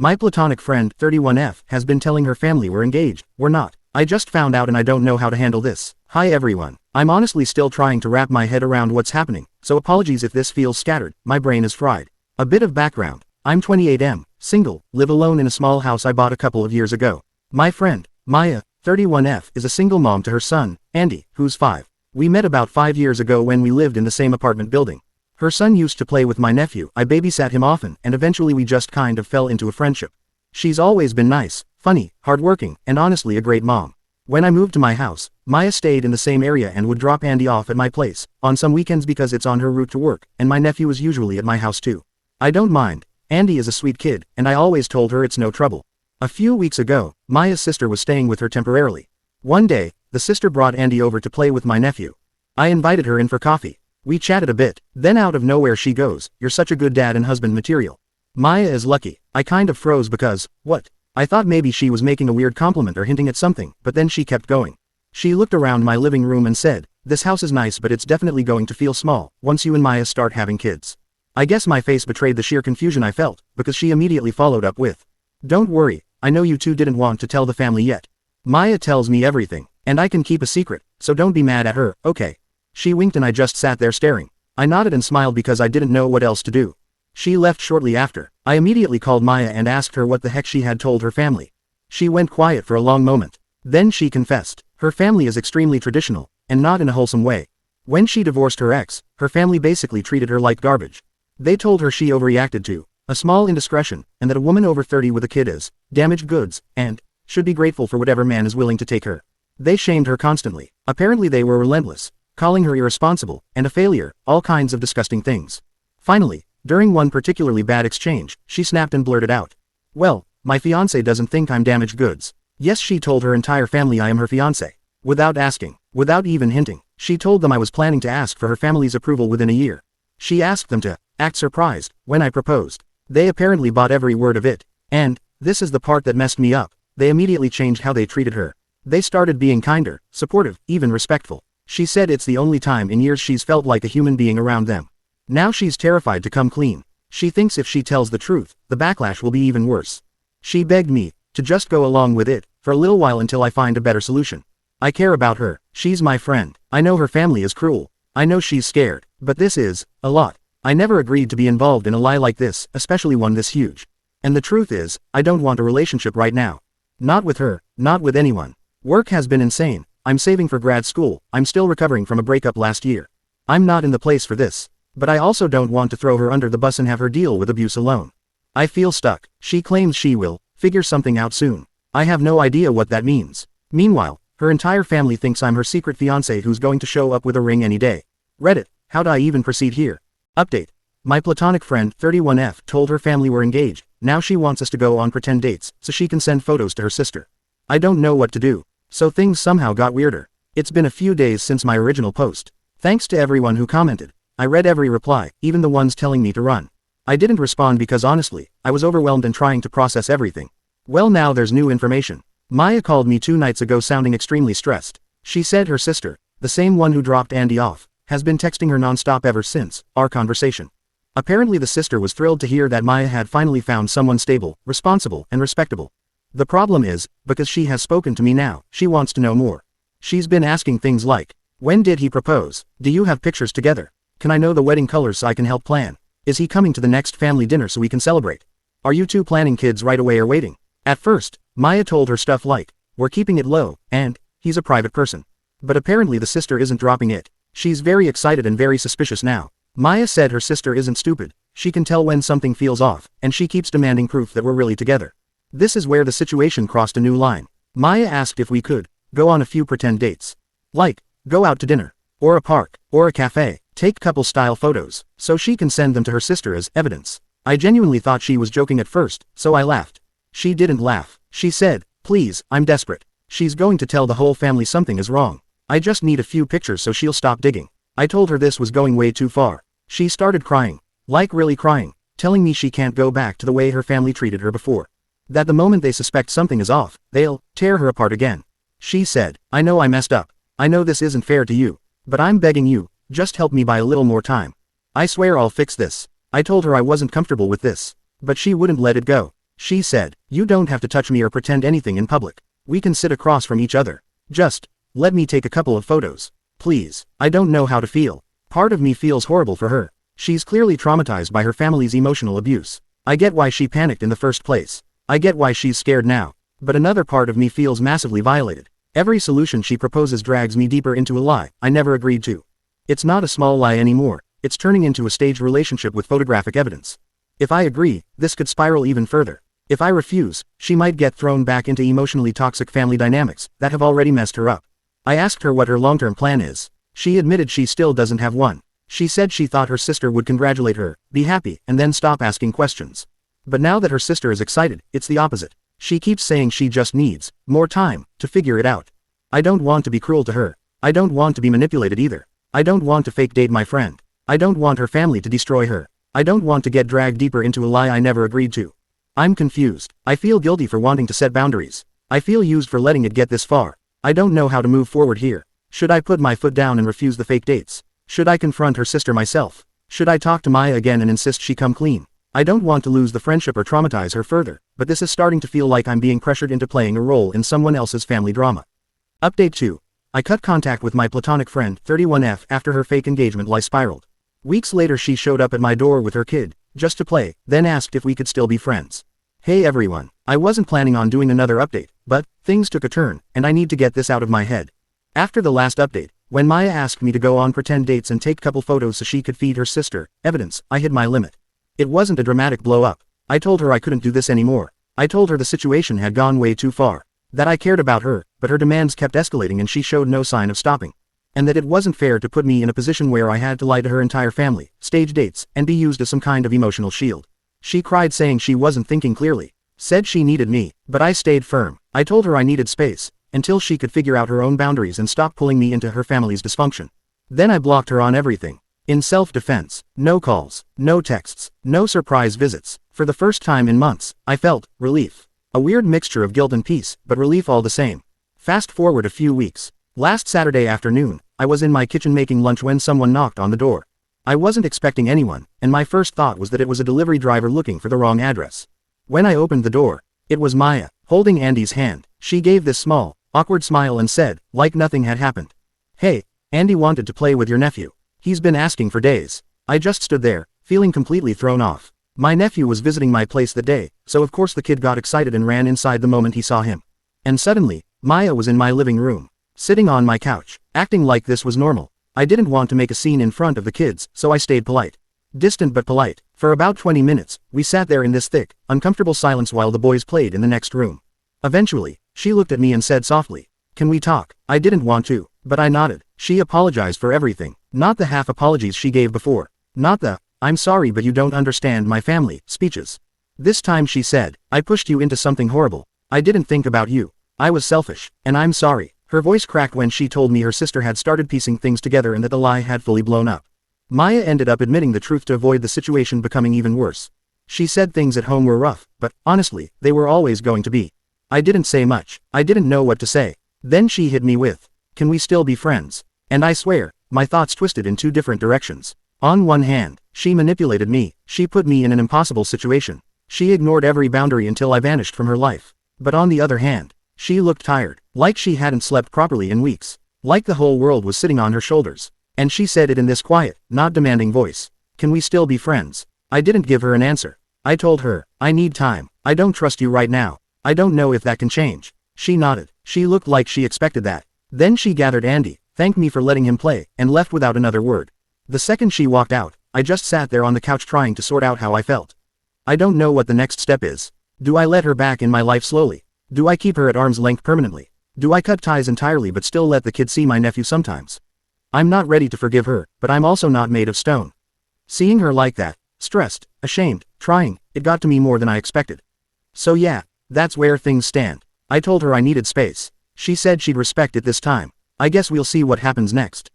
My platonic friend, 31F, has been telling her family we're engaged. We're not. I just found out and I don't know how to handle this. Hi everyone. I'm honestly still trying to wrap my head around what's happening, so apologies if this feels scattered, my brain is fried. A bit of background. I'm 28M, single, live alone in a small house I bought a couple of years ago. My friend, Maya, 31F, is a single mom to her son, Andy, who's 5. We met about 5 years ago when we lived in the same apartment building. Her son used to play with my nephew, I babysat him often, and eventually we just kind of fell into a friendship. She's always been nice, funny, hardworking, and honestly a great mom. When I moved to my house, Maya stayed in the same area and would drop Andy off at my place, on some weekends because it's on her route to work, and my nephew is usually at my house too. I don't mind. Andy is a sweet kid, and I always told her it's no trouble. A few weeks ago, Maya's sister was staying with her temporarily. One day, the sister brought Andy over to play with my nephew. I invited her in for coffee. We chatted a bit, then out of nowhere she goes, "You're such a good dad and husband material." Maya is lucky. I kind of froze because, what? I thought maybe she was making a weird compliment or hinting at something, but then she kept going. She looked around my living room and said, "This house is nice but it's definitely going to feel small, once you and Maya start having kids." I guess my face betrayed the sheer confusion I felt, because she immediately followed up with, "Don't worry, I know you two didn't want to tell the family yet. Maya tells me everything, and I can keep a secret, so don't be mad at her, okay?" She winked and I just sat there staring. I nodded and smiled because I didn't know what else to do. She left shortly after. I immediately called Maya and asked her what the heck she had told her family. She went quiet for a long moment. Then she confessed. Her family is extremely traditional, and not in a wholesome way. When she divorced her ex, her family basically treated her like garbage. They told her she overreacted to a small indiscretion, and that a woman over 30 with a kid is damaged goods, and should be grateful for whatever man is willing to take her. They shamed her constantly. Apparently they were relentless, calling her irresponsible and a failure, all kinds of disgusting things. Finally, during one particularly bad exchange, she snapped and blurted out, "Well, my fiancé doesn't think I'm damaged goods." Yes, she told her entire family I am her fiancé. Without asking, without even hinting, she told them I was planning to ask for her family's approval within a year. She asked them to act surprised when I proposed. They apparently bought every word of it. And this is the part that messed me up. They immediately changed how they treated her. They started being kinder, supportive, even respectful. She said it's the only time in years she's felt like a human being around them. Now she's terrified to come clean. She thinks if she tells the truth, the backlash will be even worse. She begged me to just go along with it for a little while until I find a better solution. I care about her. She's my friend. I know her family is cruel. I know she's scared, but this is a lot. I never agreed to be involved in a lie like this, especially one this huge. And the truth is, I don't want a relationship right now. Not with her, not with anyone. Work has been insane. I'm saving for grad school. I'm still recovering from a breakup last year. I'm not in the place for this. But I also don't want to throw her under the bus and have her deal with abuse alone. I feel stuck. She claims she will figure something out soon. I have no idea what that means. Meanwhile, her entire family thinks I'm her secret fiancé who's going to show up with a ring any day. Reddit, how do I even proceed here? Update. My platonic friend, 31F, told her family we're engaged. Now she wants us to go on pretend dates, so she can send photos to her sister. I don't know what to do. So things somehow got weirder. It's been a few days since my original post. Thanks to everyone who commented. I read every reply, even the ones telling me to run. I didn't respond because honestly, I was overwhelmed and trying to process everything. Well, now there's new information. Maya called me 2 nights ago sounding extremely stressed. She said her sister, the same one who dropped Andy off, has been texting her nonstop ever since our conversation. Apparently the sister was thrilled to hear that Maya had finally found someone stable, responsible, and respectable. The problem is, because she has spoken to me now, she wants to know more. She's been asking things like, when did he propose? Do you have pictures together? Can I know the wedding colors so I can help plan? Is he coming to the next family dinner so we can celebrate? Are you two planning kids right away or waiting? At first, Maya told her stuff like, we're keeping it low, and he's a private person. But apparently the sister isn't dropping it. She's very excited and very suspicious now. Maya said her sister isn't stupid. She can tell when something feels off, and she keeps demanding proof that we're really together. This is where the situation crossed a new line. Maya asked if we could go on a few pretend dates. Like, go out to dinner, or a park, or a cafe, take couple-style photos, so she can send them to her sister as evidence. I genuinely thought she was joking at first, so I laughed. She didn't laugh. She said, please, I'm desperate. She's going to tell the whole family something is wrong. I just need a few pictures so she'll stop digging. I told her this was going way too far. She started crying. Like really crying, telling me she can't go back to the way her family treated her before. That the moment they suspect something is off, they'll tear her apart again. She said, I know I messed up. I know this isn't fair to you. But I'm begging you, just help me by a little more time. I swear I'll fix this. I told her I wasn't comfortable with this. But she wouldn't let it go. She said, "You don't have to touch me or pretend anything in public. We can sit across from each other. Just let me take a couple of photos. Please." I don't know how to feel. Part of me feels horrible for her. She's clearly traumatized by her family's emotional abuse. I get why she panicked in the first place. I get why she's scared now. But another part of me feels massively violated. Every solution she proposes drags me deeper into a lie I never agreed to. It's not a small lie anymore. It's turning into a staged relationship with photographic evidence. If I agree, this could spiral even further. If I refuse, she might get thrown back into emotionally toxic family dynamics that have already messed her up. I asked her what her long-term plan is. She admitted she still doesn't have one. She said she thought her sister would congratulate her, be happy, and then stop asking questions. But now that her sister is excited, it's the opposite. She keeps saying she just needs more time to figure it out. I don't want to be cruel to her. I don't want to be manipulated either. I don't want to fake date my friend. I don't want her family to destroy her. I don't want to get dragged deeper into a lie I never agreed to. I'm confused. I feel guilty for wanting to set boundaries. I feel used for letting it get this far. I don't know how to move forward here. Should I put my foot down and refuse the fake dates? Should I confront her sister myself? Should I talk to Maya again and insist she come clean? I don't want to lose the friendship or traumatize her further, but this is starting to feel like I'm being pressured into playing a role in someone else's family drama. Update 2. I cut contact with my platonic friend, 31F, after her fake engagement lie spiraled. Weeks later she showed up at my door with her kid, just to play, then asked if we could still be friends. Hey everyone, I wasn't planning on doing another update, but things took a turn, and I need to get this out of my head. After the last update, when Maya asked me to go on pretend dates and take couple photos so she could feed her sister evidence, I hit my limit. It wasn't a dramatic blow up. I told her I couldn't do this anymore. I told her the situation had gone way too far. That I cared about her, but her demands kept escalating and she showed no sign of stopping. And that it wasn't fair to put me in a position where I had to lie to her entire family, stage dates, and be used as some kind of emotional shield. She cried saying she wasn't thinking clearly. Said she needed me, but I stayed firm. I told her I needed space, until she could figure out her own boundaries and stop pulling me into her family's dysfunction. Then I blocked her on everything. In self-defense, no calls, no texts, no surprise visits. For the first time in months, I felt relief. A weird mixture of guilt and peace, but relief all the same. Fast forward a few weeks. Last Saturday afternoon, I was in my kitchen making lunch when someone knocked on the door. I wasn't expecting anyone, and my first thought was that it was a delivery driver looking for the wrong address. When I opened the door, it was Maya, holding Andy's hand. She gave this small, awkward smile and said, like nothing had happened, "Hey, Andy wanted to play with your nephew. He's been asking for days." I just stood there, feeling completely thrown off. My nephew was visiting my place that day, so of course the kid got excited and ran inside the moment he saw him. And suddenly, Maya was in my living room, sitting on my couch, acting like this was normal. I didn't want to make a scene in front of the kids, so I stayed polite. Distant but polite. For about 20 minutes, we sat there in this thick, uncomfortable silence while the boys played in the next room. Eventually, she looked at me and said softly, "Can we talk?" I didn't want to, but I nodded. She apologized for everything. Not the half apologies she gave before. Not the, "I'm sorry but you don't understand my family" speeches. This time she said, "I pushed you into something horrible. I didn't think about you. I was selfish, and I'm sorry." Her voice cracked when she told me her sister had started piecing things together and that the lie had fully blown up. Maya ended up admitting the truth to avoid the situation becoming even worse. She said things at home were rough, but, honestly, they were always going to be. I didn't say much. I didn't know what to say. Then she hit me with, "Can we still be friends?" And I swear, my thoughts twisted in two different directions. On one hand, she manipulated me. She put me in an impossible situation. She ignored every boundary until I vanished from her life. But on the other hand, she looked tired, like she hadn't slept properly in weeks, like the whole world was sitting on her shoulders. And she said it in this quiet, not demanding voice. "Can we still be friends?" I didn't give her an answer. I told her, "I need time. I don't trust you right now. I don't know if that can change." She nodded. She looked like she expected that. Then she gathered Andy, thanked me for letting him play, and left without another word. The second she walked out, I just sat there on the couch trying to sort out how I felt. I don't know what the next step is. Do I let her back in my life slowly? Do I keep her at arm's length permanently? Do I cut ties entirely but still let the kid see my nephew sometimes? I'm not ready to forgive her, but I'm also not made of stone. Seeing her like that, stressed, ashamed, trying, it got to me more than I expected. So yeah, that's where things stand. I told her I needed space. She said she'd respect it this time. I guess we'll see what happens next.